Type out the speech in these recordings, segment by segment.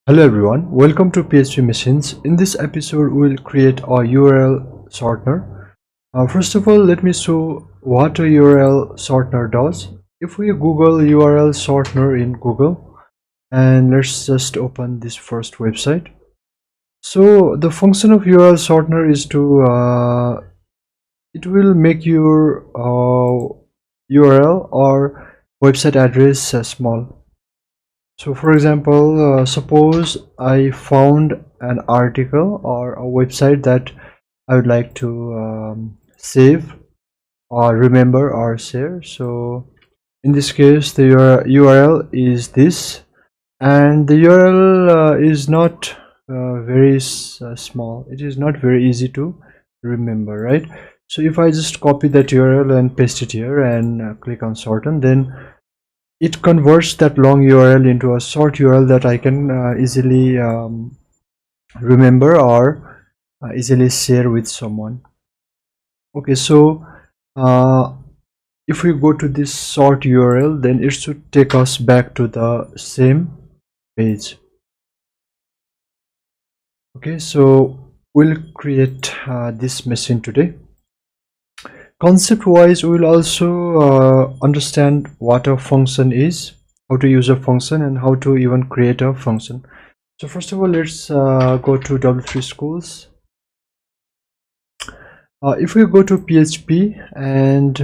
Hello everyone, welcome to PHP Machines. In this episode, we'll create a URL shortener. First of all, let me show what a URL shortener does. If we Google URL shortener in Google, and let's just open this first website. So the function of URL shortener is to it will make your URL or website address small. So for example, suppose I found an article or a website that I would like to save or remember or share. So in this case, the URL is this, and the URL is not very small. It is not very easy to remember, right? So if I just copy that URL and paste it here and click on shorten, then it converts that long URL into a short URL that I can easily remember or easily share with someone. Okay, so if we go to this short URL, then it should take us back to the same page. Okay, so we'll create this machine today. Concept wise, we'll also understand what a function is, how to use a function, and how to even create a function. So first of all, let's go to W3 Schools. If we go to PHP and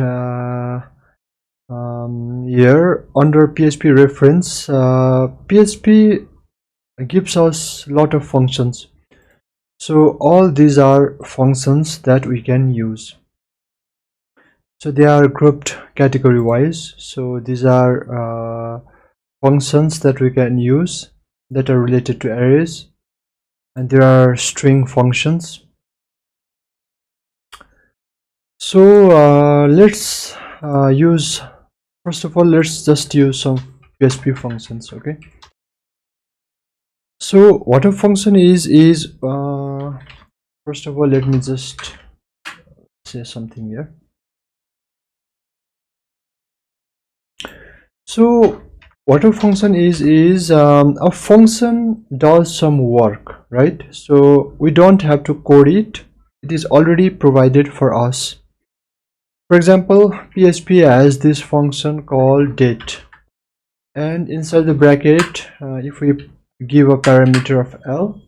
here under PHP reference, PHP gives us a lot of functions. So all these are functions that we can use. So they are grouped category wise. So these are functions that we can use that are related to arrays, and there are string functions. So let's use, first of all, let's just use some PHP functions. Okay, so what a function is first of all, let me just say something here. So what a function is a function does some work, right? So we don't have to code it. It is already provided for us. For example, PHP has this function called date, and inside the bracket, if we give a parameter of L,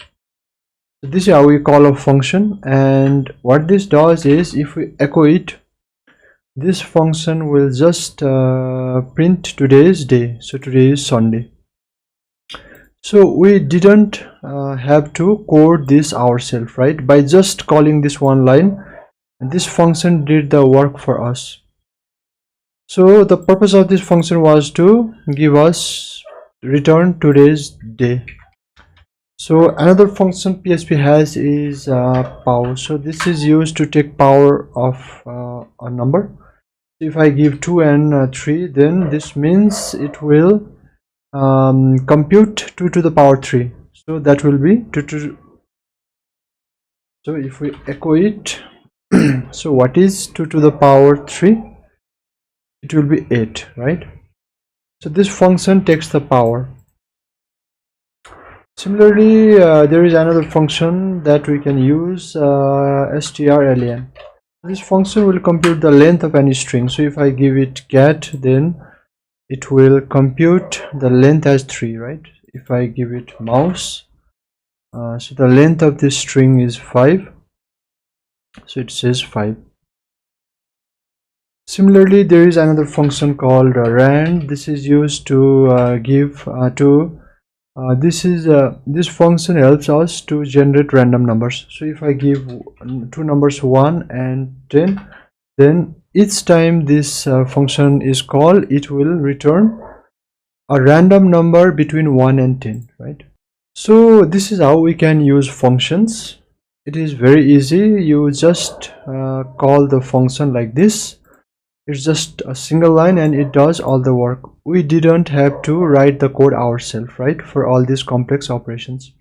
this is how we call a function. And what this does is, if we echo it, this function will just print today's day. So today is Sunday. So we didn't have to code this ourselves, right? By just calling this one line, this function did the work for us. So the purpose of this function was to give us return today's day. So another function PHP has is power. So this is used to take power of a number. If I give 2 and 3, then this means it will compute 2 to the power 3. So that will be 2. So if we echo it, so what is 2 to the power 3? It will be 8, right? So this function takes the power. Similarly, there is another function that we can use, strlen. This function will compute the length of any string. So if I give it get, then it will compute the length as 3, right? If I give it mouse, so the length of this string is 5, so it says 5. Similarly, there is another function called rand. This is used to give this function helps us to generate random numbers. So if I give two numbers 1 and 10, then each time this function is called, it will return a random number between 1 and 10, right? So this is how we can use functions. It is very easy. You just call the function like this. It's just a single line and it does all the work. We didn't have to write the code ourselves, right, for all these complex operations.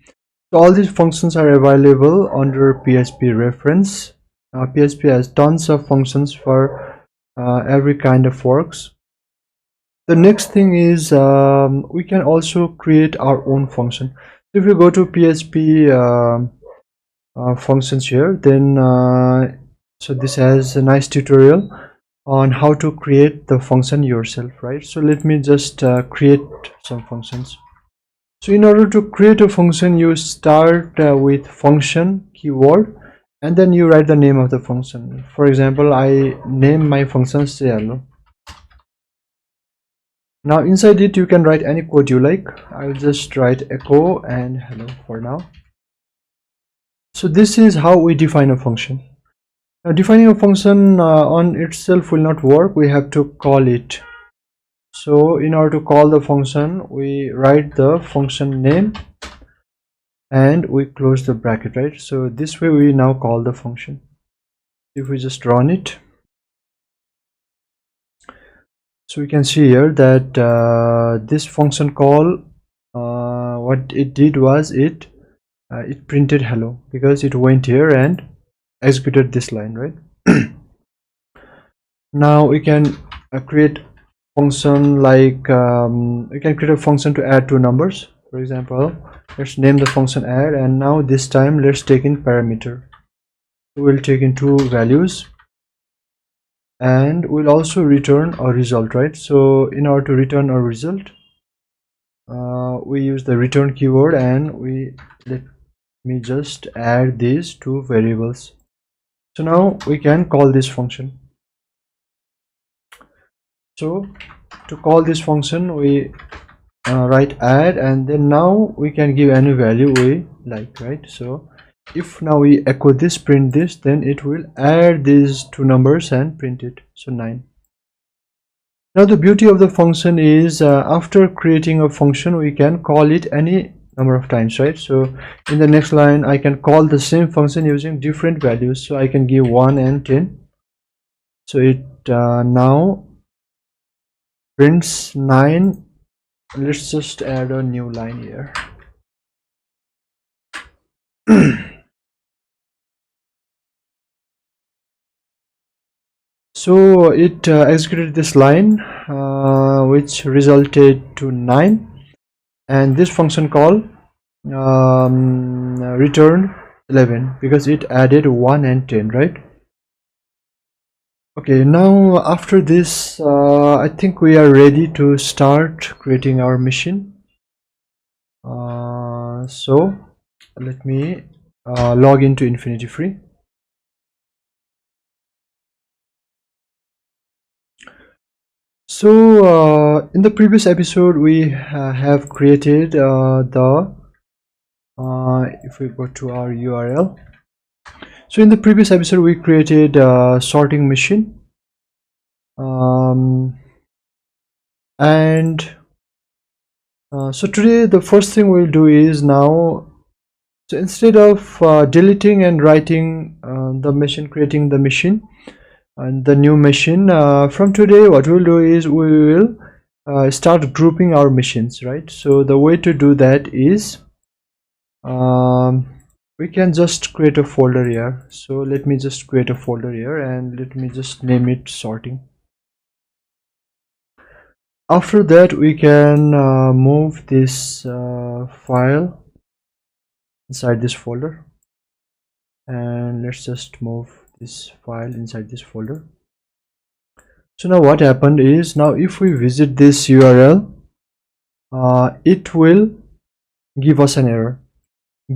So all these functions are available under PHP reference. PHP has tons of functions for every kind of works. The next thing is we can also create our own function. If you go to PHP functions here, then so this has a nice tutorial on how to create the function yourself, right? So let me just create some functions. So in order to create a function, you start with function keyword, and then you write the name of the function. For example, I name my function say hello. Now inside it you can write any code you like. I'll just write echo and hello for now. So this is how we define a function. Now defining a function on itself will not work, we have to call it. So in order to call the function, we write the function name and we close the bracket, right? So this way we now call the function. If we just run it, so we can see here that this function call, what it did was it printed hello because it went here and executed this line, right? Now we can create function like we can create a function to add two numbers. For example, let's name the function add, and now this time let's take in parameter. We'll take in two values and we'll also return a result, right? So in order to return a result, we use the return keyword, and let me just add these two variables. So now we can call this function. So to call this function, we write add, and then now we can give any value we like, right? So if now we echo this, print this, then it will add these two numbers and print it. So 9. Now the beauty of the function is after creating a function, we can call it any number of times, right? So in the next line I can call the same function using different values. So I can give 1 and 10. So it now prints 9. Let's just add a new line here. So it executed this line which resulted to 9, and this function call returned 11 because it added 1 and 10, right? Okay, now after this I think we are ready to start creating our machine. So let me log into Infinity Free. So in the previous episode we have created if we go to our URL, so in the previous episode we created a sorting machine, and so today the first thing we'll do is now, so instead of deleting and writing the machine, creating the machine and the new machine, from today what we'll do is we will start grouping our machines, right? So the way to do that is we can just create a folder here. So let me just create a folder here and let me just name it sorting. After that we can move this file inside this folder, and let's just move this file inside this folder. So now what happened is, now if we visit this URL, it will give us an error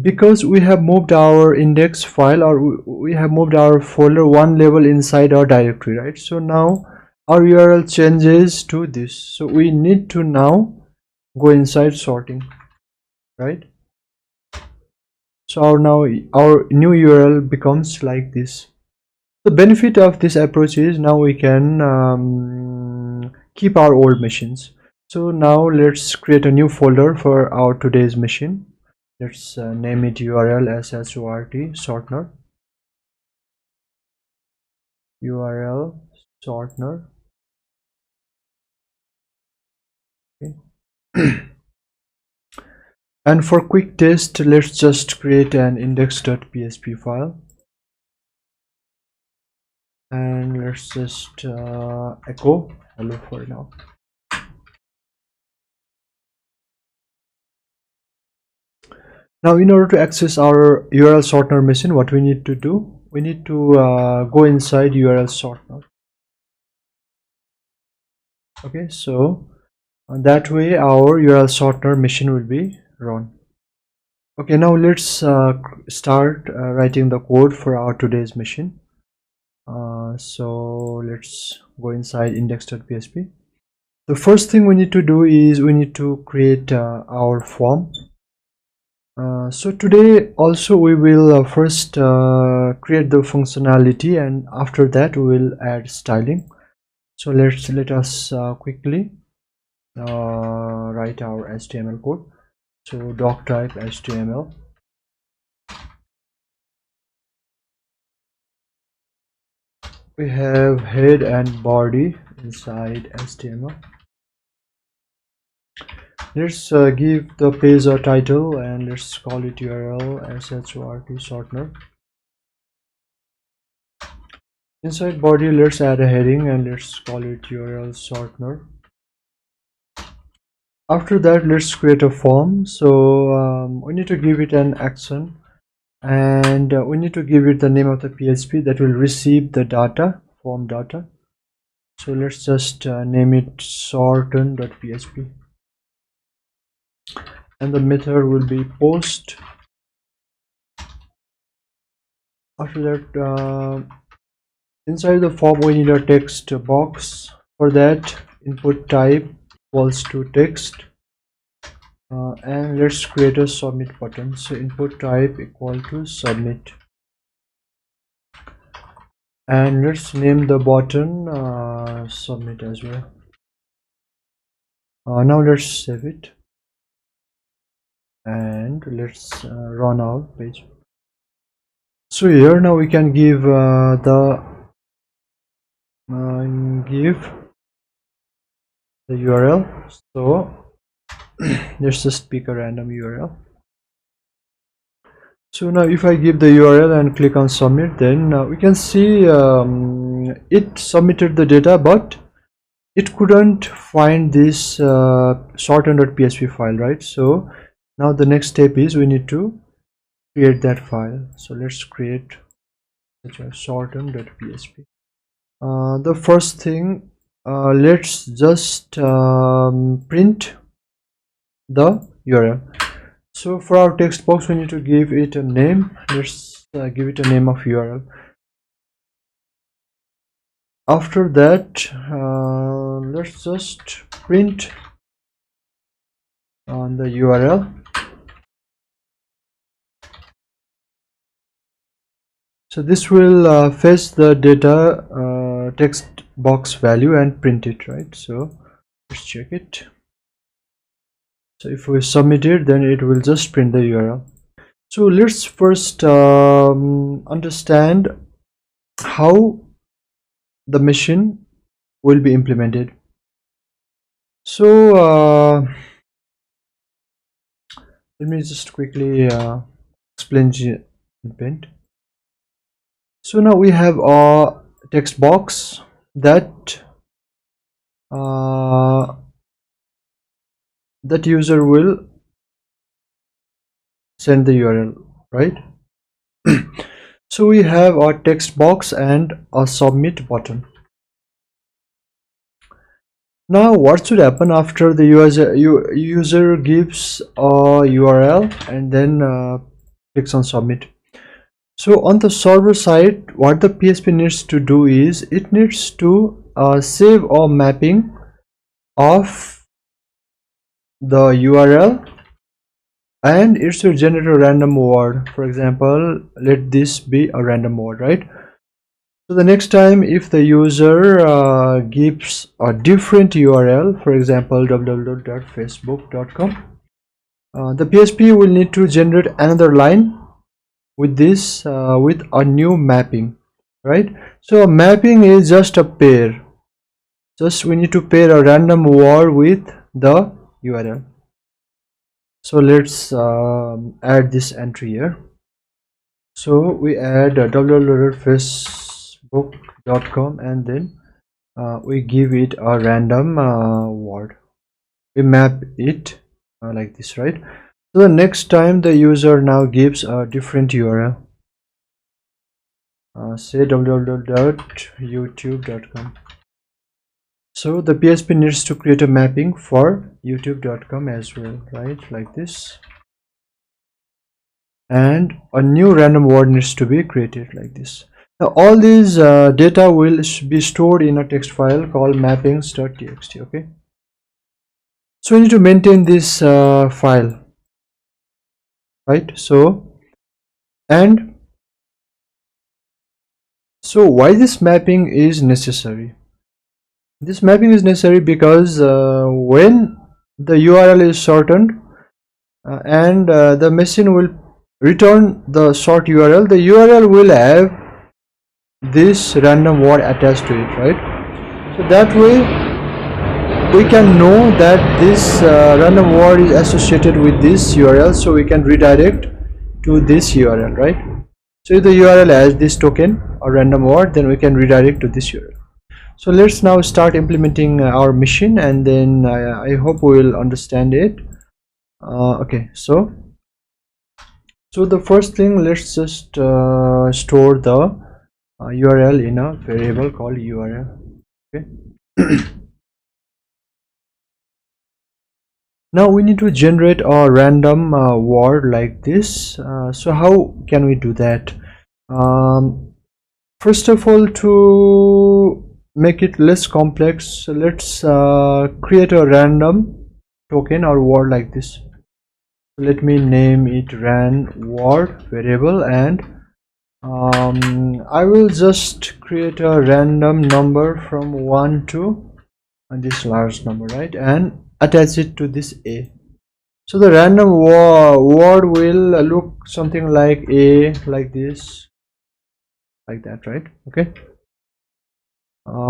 because we have moved our index file, or we have moved our folder one level inside our directory, right? So now our URL changes to this, so we need to now go inside sorting, right? So our new URL becomes like this. The benefit of this approach is now we can keep our old machines. So now let's create a new folder for our today's machine. Let's name it URL shortener. URL shortener. Okay. And for quick test, let's just create an index.php file, and let's just echo hello for now. Now in order to access our URL shortener machine, what we need to do, we need to go inside URL shortener. Okay, so that way our URL shortener machine will be run. Okay, now let's start writing the code for our today's machine. So let's go inside index.php. The first thing we need to do is we need to create our form. So today also we will first create the functionality, and after that we will add styling. So let us quickly write our HTML code. So doc type HTML. We have head and body inside HTML. Let's give the page a title and let's call it URL shortener. Inside body, let's add a heading and let's call it URL shortener. After that, let's create a form. So we need to give it an action, and we need to give it the name of the PHP that will receive the data, form data. So let's just name it shorten.php, and the method will be post. After that, inside the form we need a text box. For that, input type equals to text, and let's create a submit button. So input type equal to submit, and let's name the button submit as well. Now let's save it and let's run our page. So here now we can give the URL. So let's just pick a random URL. So now if I give the URL and click on submit, then we can see it submitted the data, but it couldn't find this shorten.php file, right? So now the next step is we need to create that file. So let's create such a shorten.php. The first thing, let's just print the URL. So for our text box we need to give it a name. Let's give it a name of URL. After that, let's just print on the URL. So this will fetch the data text box value and print it, right? So let's check it. So if we submit it, then it will just print the URL. So let's first understand how the machine will be implemented. So let me just quickly explain it. So now we have a text box that that user will send the URL, right? So we have our text box and a submit button. Now what should happen after the user gives a URL and then clicks on submit? So on the server side, what the PHP needs to do is it needs to save a mapping of the URL, and it should generate a random word. For example, let this be a random word, right? So the next time if the user gives a different URL, for example www.facebook.com, the PHP will need to generate another line with this with a new mapping, right? So a mapping is just a pair. Just we need to pair a random word with the URL. So let's add this entry here. So we add www.facebook.com and then we give it a random word. We map it like this, right? So the next time the user now gives a different URL, say www.youtube.com. so the PHP needs to create a mapping for youtube.com as well, right? Like this. And a new random word needs to be created like this. Now all these data will be stored in a text file called mappings.txt. Okay, so we need to maintain this file, right? So why this mapping is necessary? This mapping is necessary because when the URL is shortened and the machine will return the short URL, the URL will have this random word attached to it, right? So that way we can know that this random word is associated with this URL, so we can redirect to this URL, right? So if the URL has this token or random word, then we can redirect to this URL. So let's now start implementing our machine, and then I hope we will understand it. Okay, so the first thing, let's just store the URL in a variable called URL. Okay. Now we need to generate a random word like this. So how can we do that? First of all, to make it less complex, let's create a random token or word like this. Let me name it ran word variable, and I will just create a random number from 1 to this large number, right, and attach it to this A. So the random word will look something like A, like this, like that, right? Okay.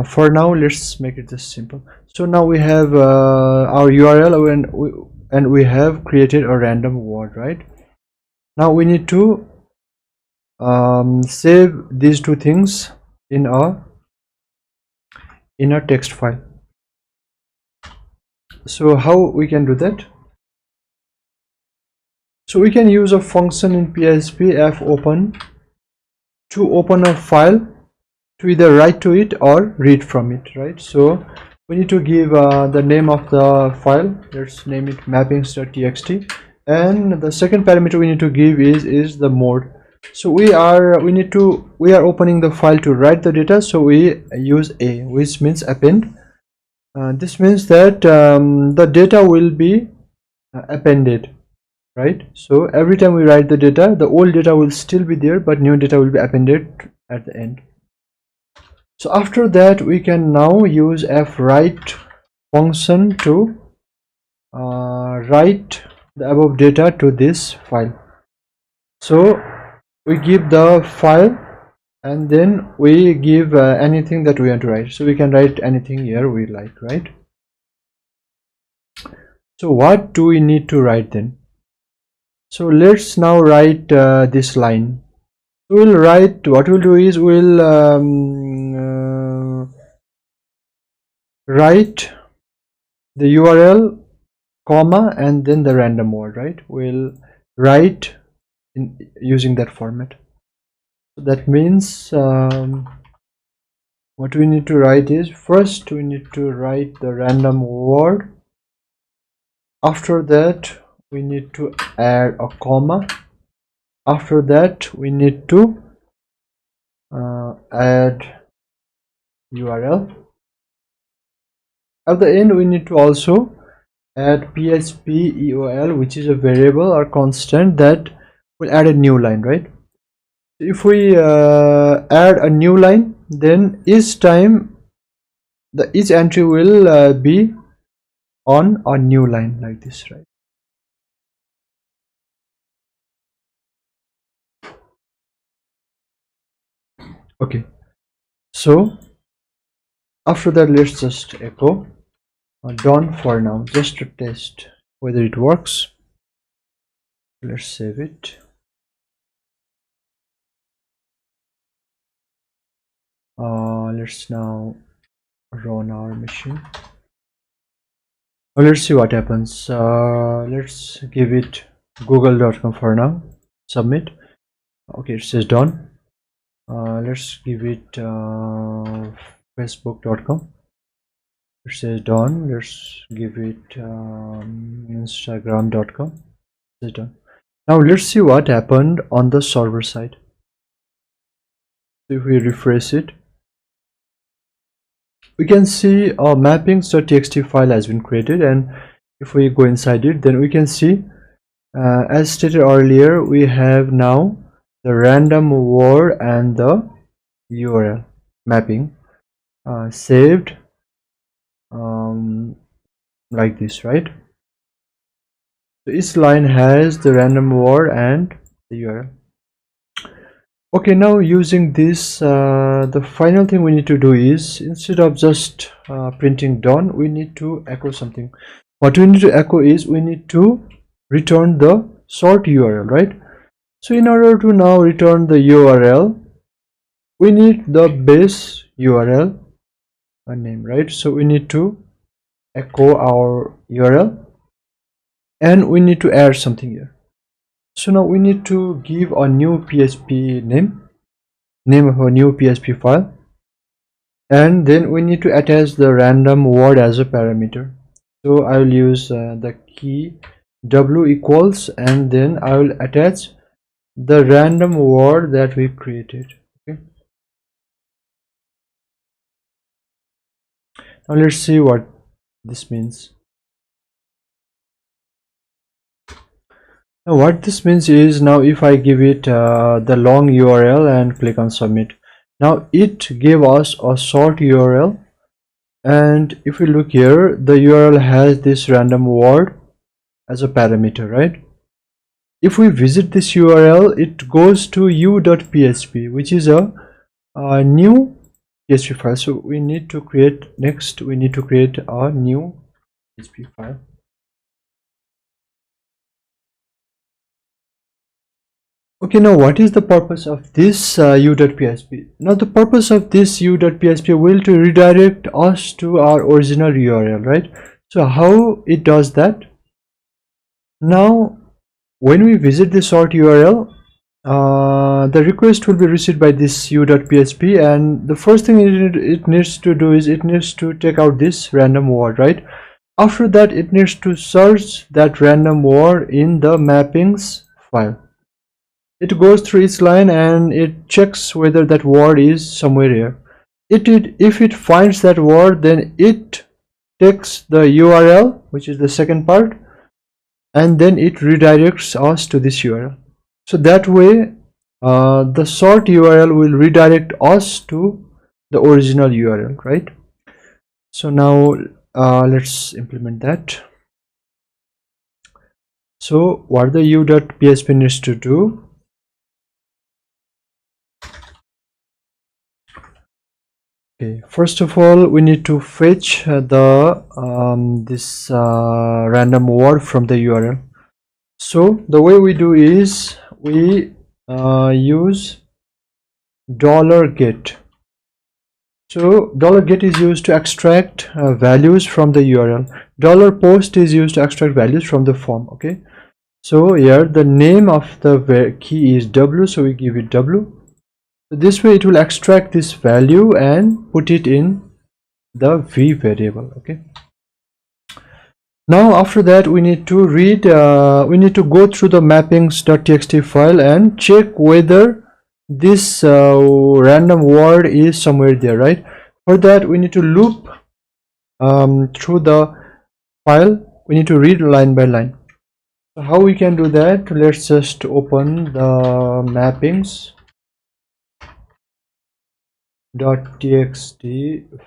For now, let's make it just simple. So now we have our URL, and we have created a random word, right? Now we need to save these two things in a text file. So how we can do that? So we can use a function in PHP fopen to open a file, to either write to it or read from it, right? So we need to give the name of the file. Let's name it mappings.txt, and the second parameter we need to give is the mode. So we are opening the file to write the data, so we use A, which means append. This means that the data will be appended, right? So every time we write the data, the old data will still be there, but new data will be appended at the end. So after that, we can now use fwrite function to write the above data to this file. So we give the file, and then we give anything that we want to write. So we can write anything here we like, right? So what do we need to write then? So let's now write this line. We'll write, what we'll do is we'll write the URL, comma, and then the random word, right? We'll write in using that format. So that means what we need to write is, first we need to write the random word. After that we need to add a comma. After that we need to add URL. At the end we need to also add PHP EOL, which is a variable or constant that will add a new line, right? If we add a new line, then each time each entry will be on a new line like this, right? Okay, so after that, let's just echo done for now, just to test whether it works. Let's save it. Let's now run our machine. Let's see what happens. Let's give it google.com for now. Submit. Okay, it says done. Let's give it facebook.com. It says done. Let's give it instagram.com. It says done. Now let's see what happened on the server side. If we refresh it, we can see a mappings.txt file has been created, and if we go inside it, then we can see as stated earlier, we have now the random word and the URL mapping saved like this, right? So each line has the random word and the URL. Okay, now using this, the final thing we need to do is, instead of just printing done, we need to echo something. What we need to echo is we need to return the sort URL, right? So in order to now return the URL, we need the base URL name, right? So we need to echo our URL, and we need to add something here. So now we need to give a new PHP name of a new PHP file, and then we need to attach the random word as a parameter. So I will use the key w equals, and then I will attach the random word that we created. Okay, now let's see what this means. Now what this means is, now if I give it the long URL and click on submit, now it gave us a short URL, and if we look here, the URL has this random word as a parameter, right? If we visit this URL, it goes to u.php, which is a new PHP file. So we need to create, next we need to create a new PHP file. Okay, now what is the purpose of this u.php? Now the purpose of this u.php will to redirect us to our original URL, right? So how it does that? Now when we visit the sort URL, the request will be received by this u.php, and the first thing it needs to do is it needs to take out this random word, right? After that, it needs to search that random word in the mappings file. It goes through each line and it checks whether that word is somewhere here. If it finds that word, then it takes the URL, which is the second part, and then it redirects us to this URL. So that way the sort URL will redirect us to the original URL, right? So now let's implement that. So what the u.php needs to do, okay, first of all we need to fetch the this random word from the URL. So the way we do is we use $get. So $get is used to extract values from the URL. $post is used to extract values from the form. Okay, so here the name of the key is w, so we give it w. So this way it will extract this value and put it in the v variable. Okay, now after that we need to read we need to go through the mappings.txt file and check whether this random word is somewhere there, right? For that we need to loop through the file. We need to read line by line. So how we can do that? Let's just open the mappings.txt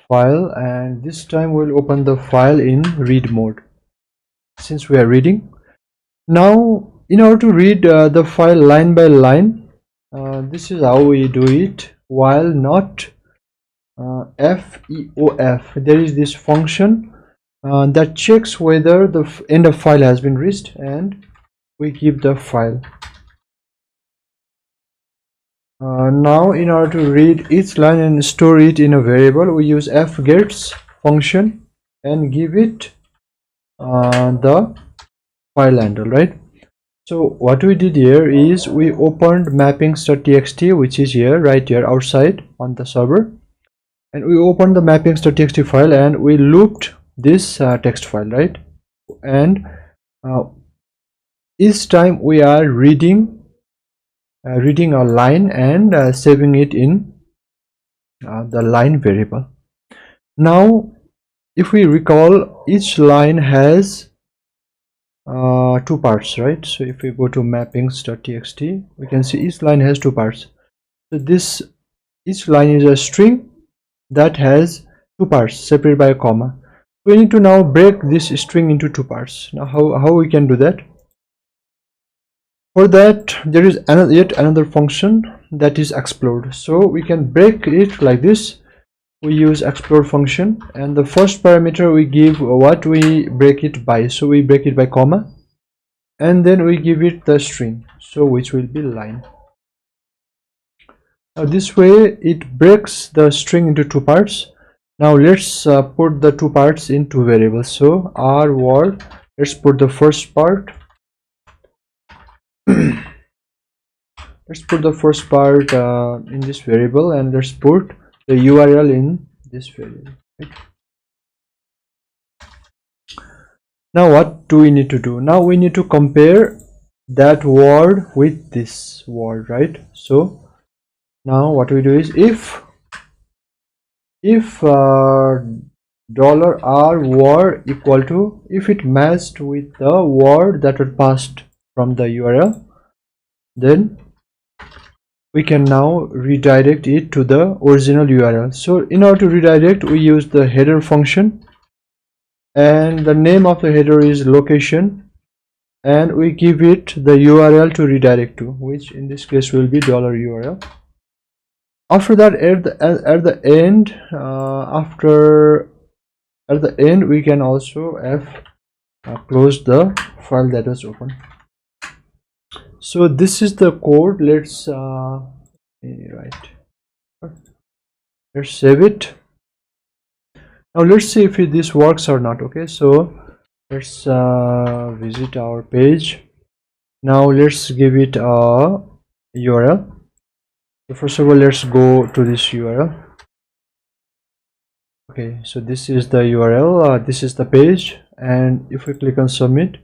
file, and this time we'll open the file in read mode, since we are reading. Now in order to read the file line by line, this is how we do it. While not feof, there is this function that checks whether the end of file has been reached, and we give the file. Now in order to read each line and store it in a variable, we use fgets function and give it the file handle, right? So what we did here is we opened mappings.txt, which is here, right here outside on the server, and we opened the mappings.txt file and we looped this text file, right? And each time we are reading a line and saving it in the line variable. Now if we recall, each line has two parts, right? So if we go to mappings.txt, we can see each line has two parts. So each line is a string that has two parts separated by a comma. We need to now break this string into two parts. Now how we can do that? For that, there is yet another function, that is explode. So we can break it like this. We use explode function, and the first parameter we give what we break it by. So we break it by comma, and then we give it the string, so which will be line. Now this way it breaks the string into two parts. Now let's put the two parts in two variables. So our word, let's put the first part. Let's put the first part in this variable, and let's put the URL in this variable, right? Now what do we need to do? Now we need to compare that word with this word, right? So now what we do is, if $r word equal to, if it matched with the word that was passed from the URL, then we can now redirect it to the original URL. So in order to redirect, we use the header function, and the name of the header is location, and we give it the URL to redirect to, which in this case will be $URL. After that, at the end we can also close the file that was open. So this is the code. Let's let's save it. Now let's see if this works or not. Okay, so let's visit our page. Now let's give it a URL. So first of all, let's go to this URL. Okay, so this is the URL, this is the page, and if we click on submit,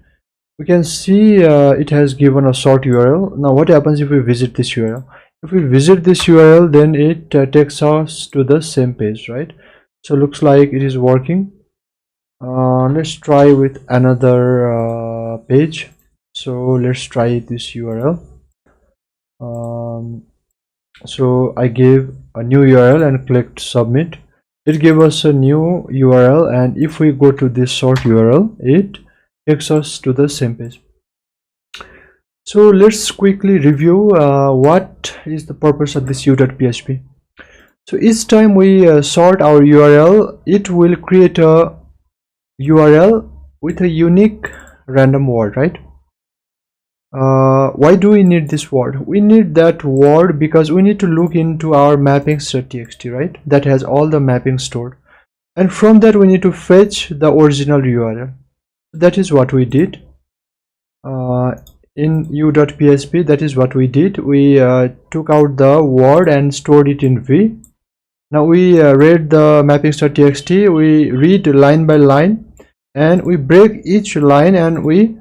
we can see it has given a short URL. Now what happens if we visit this URL? If we visit this URL, then it takes us to the same page, right? So looks like it is working. Let's try with another page. So let's try this URL. So I gave a new URL and clicked submit. It gave us a new URL, and if we go to this short URL, it takes us to the same page. So let's quickly review what is the purpose of this u.php. So each time we sort our URL, it will create a URL with a unique random word, right? Why do we need this word? We need that word because we need to look into our mappings.txt, right? That has all the mappings stored, and from that we need to fetch the original URL. That is what we did in u.php. That is what we did. We took out the word and stored it in v. Now we read the mappings.txt, we read line by line, and we break each line, and we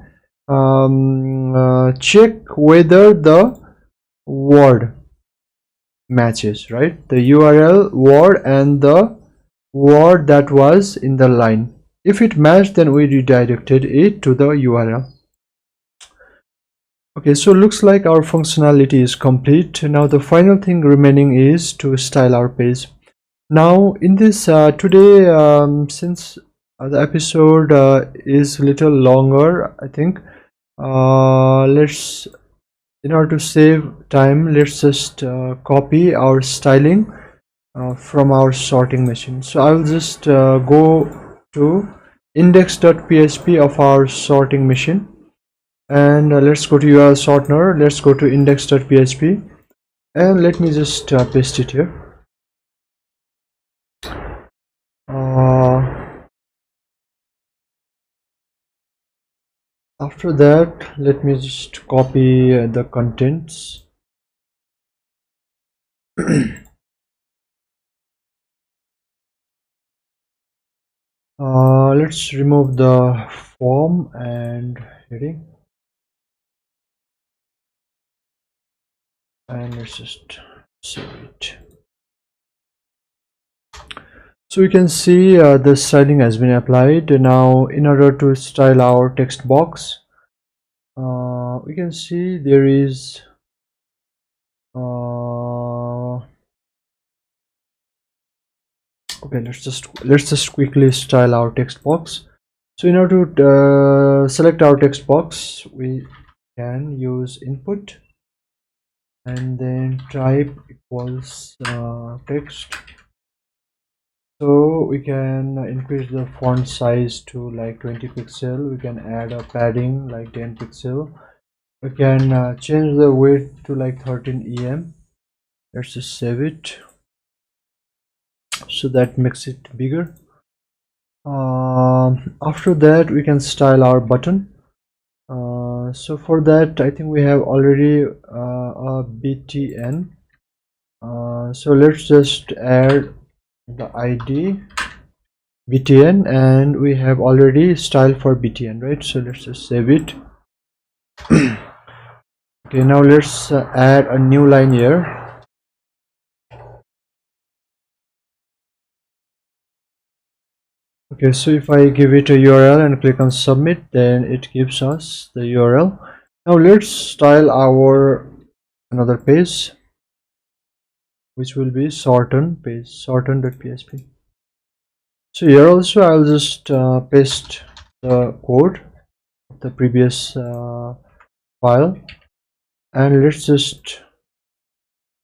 check whether the word matches, right? The URL word and the word that was in the line. If it matched, then we redirected it to the URL. Okay, so looks like our functionality is complete. Now the final thing remaining is to style our page. Now in this today, since the episode is little longer, I think let's, in order to save time, let's just copy our styling from our sorting machine. So I will just go to index.php of our sorting machine, and let's go to URL Shortener. Let's go to index.php, and let me just paste it here. After that, let me just copy the contents. Let's remove the form and heading, and let's just save it. So you can see the styling has been applied. Now in order to style our text box, we can see there is okay, let's just quickly style our text box. So in order to select our text box, we can use input and then type equals text. So we can increase the font size to like 20 pixel. We can add a padding like 10 pixel. We can change the width to like 13 em. Let's just save it, so that makes it bigger. After that, we can style our button. So for that, I think we have already a btn. So let's just add the id btn, and we have already styled for btn, right? So let's just save it. Okay, now let's add a new line here. Okay, so if I give it a URL and click on submit, then it gives us the URL. Now let's style our another page, which will be sorten page, sorten.php. So here also I'll just paste the code of the previous file, and let's just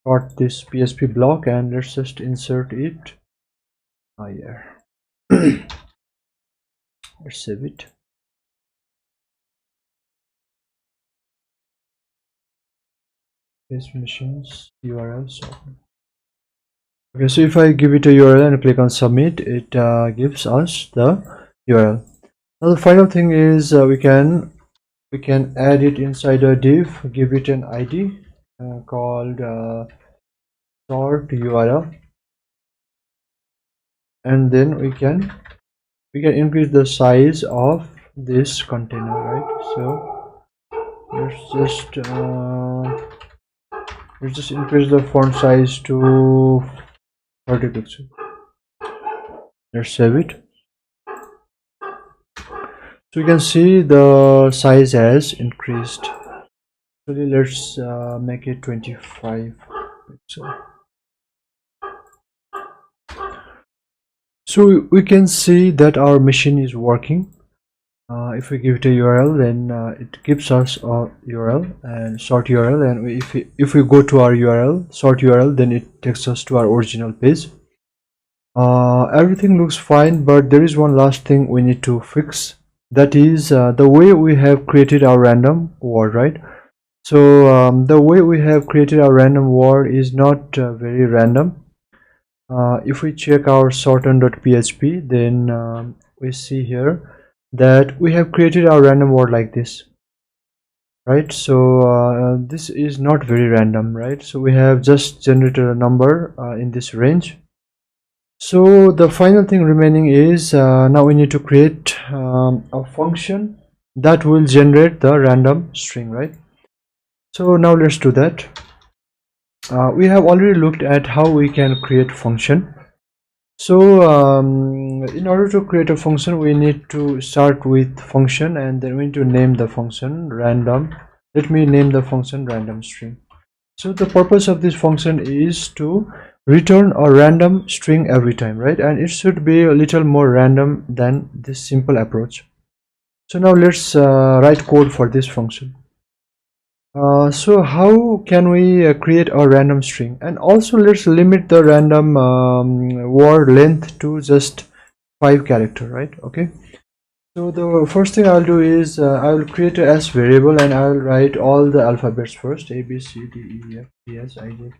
got this PHP block, and let's just insert it here. Let's save it. Paste machines URL shortener. Okay, so if I give it a URL and click on submit, it gives us the URL. Now the final thing is we can add it inside a div, give it an ID called sort URL, and then we can increase the size of this container, right? So let's just increase the font size to 30 pixels. Let's save it. So you can see the size has increased. Actually, let's make it 25 pixels. So we can see that our machine is working. If we give it a URL, then it gives us a URL and sort URL, and if we go to our URL, sort URL, then it takes us to our original page. Everything looks fine, but there is one last thing we need to fix. That is the way we have created our random word, right? So the way we have created our random word is not very random. If we check our sorten.php, then we see here that we have created our random word like this, right? So this is not very random, right? So we have just generated a number in this range. So the final thing remaining is now we need to create a function that will generate the random string, right? So now let's do that. We have already looked at how we can create function. So in order to create a function, we need to start with function, and then we need to name the function random. Let me name the function random string. So the purpose of this function is to return a random string every time, right? And it should be a little more random than this simple approach. So now let's write code for this function. So how can we create a random string? And also let's limit the random word length to just 5 character, right? Okay, so the first thing I'll do is I will create a s variable, and I will write all the alphabets first: a b c d e f g h I j k.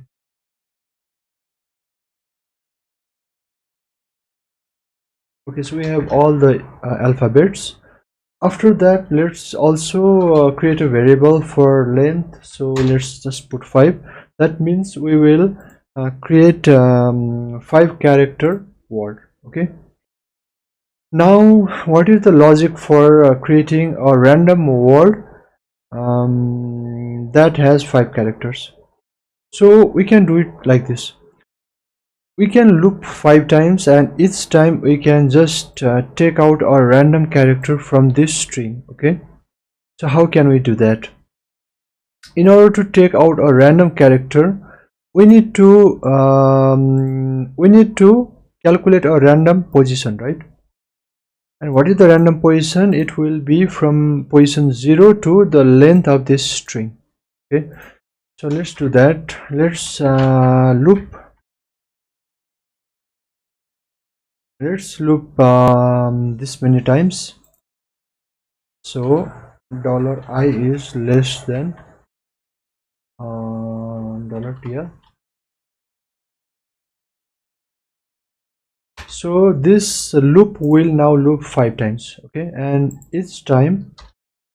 Okay, so we have all the alphabets. After that, let's also create a variable for length. So let's just put 5. That means we will create 5 character word. Okay, now what is the logic for creating a random word that has 5 characters? So we can do it like this. We can loop 5 times, and each time we can just take out a random character from this string. Okay, so how can we do that? In order to take out a random character, we need to calculate a random position, right? And what is the random position? It will be from position 0 to the length of this string. Okay, so let's do that. Let's loop this many times. So $I is less than $tr. So this loop will now loop 5 times. Okay, and each time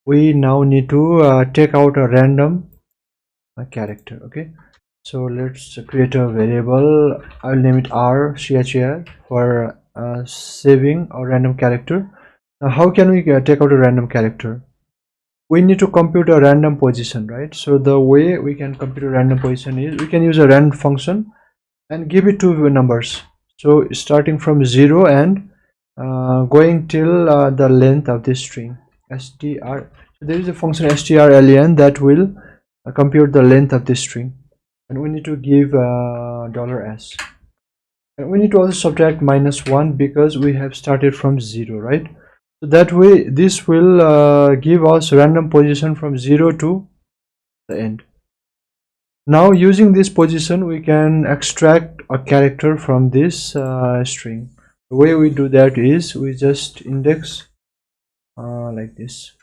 we now need to take out a random character. Okay, so let's create a variable. I'll name it r for saving a random character. Now how can we take out a random character? We need to compute a random position, right? So the way we can compute a random position is we can use a rand function and give it two numbers. So starting from 0 and going till the length of this string str. So there is a function strlen that will compute the length of this string, and we need to give $s, and we need to also subtract -1 because we have started from 0, right? So that way this will give us random position from 0 to the end. Now using this position we can extract a character from this string. The way we do that is we just index like this.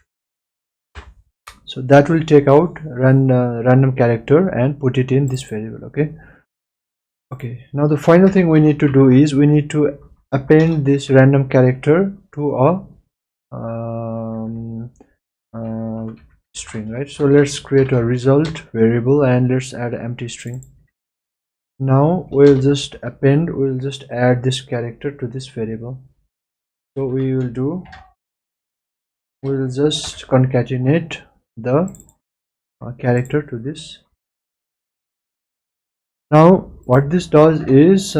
So that will take out random character and put it in this variable. Okay, now the final thing we need to do is we need to append this random character to a string, right? So let's create a result variable and let's add an empty string. Now we'll just add this character to this variable. So we'll just concatenate the character to this. Now what this does is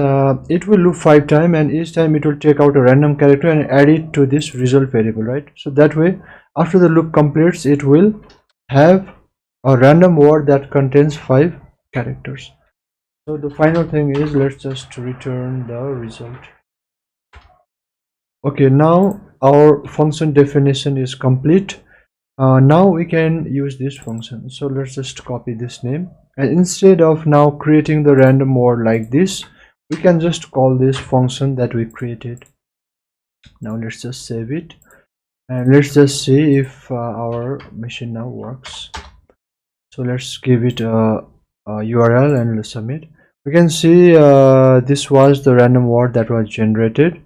it will loop 5 times, and each time it will take out a random character and add it to this result variable, right? So that way after the loop completes it will have a random word that contains 5 characters. So the final thing is let's just return the result. Okay, now our function definition is complete. Now we can use this function. So let's just copy this name, and instead of now creating the random word like this, we can just call this function that we created. Now let's just save it, and let's just see if our machine now works. So let's give it a URL and let's submit. We can see this was the random word that was generated,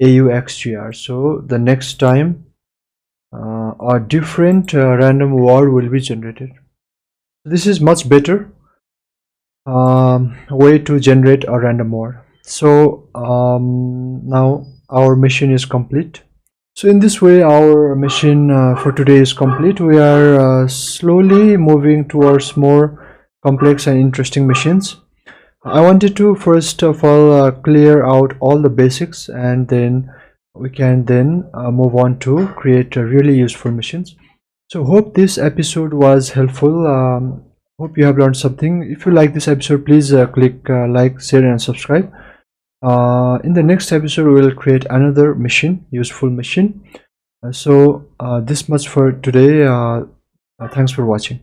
AUXGR. So the next time a different random word will be generated. This is much better way to generate a random word. So now our machine is complete. So in this way our machine for today is complete. We are slowly moving towards more complex and interesting machines. I wanted to first of all clear out all the basics, and then we can move on to create really useful machines. So hope this episode was helpful. Hope you have learned something. If you like this episode, please click like, share and subscribe. In the next episode we will create another machine, useful machine. So this much for today. Thanks for watching.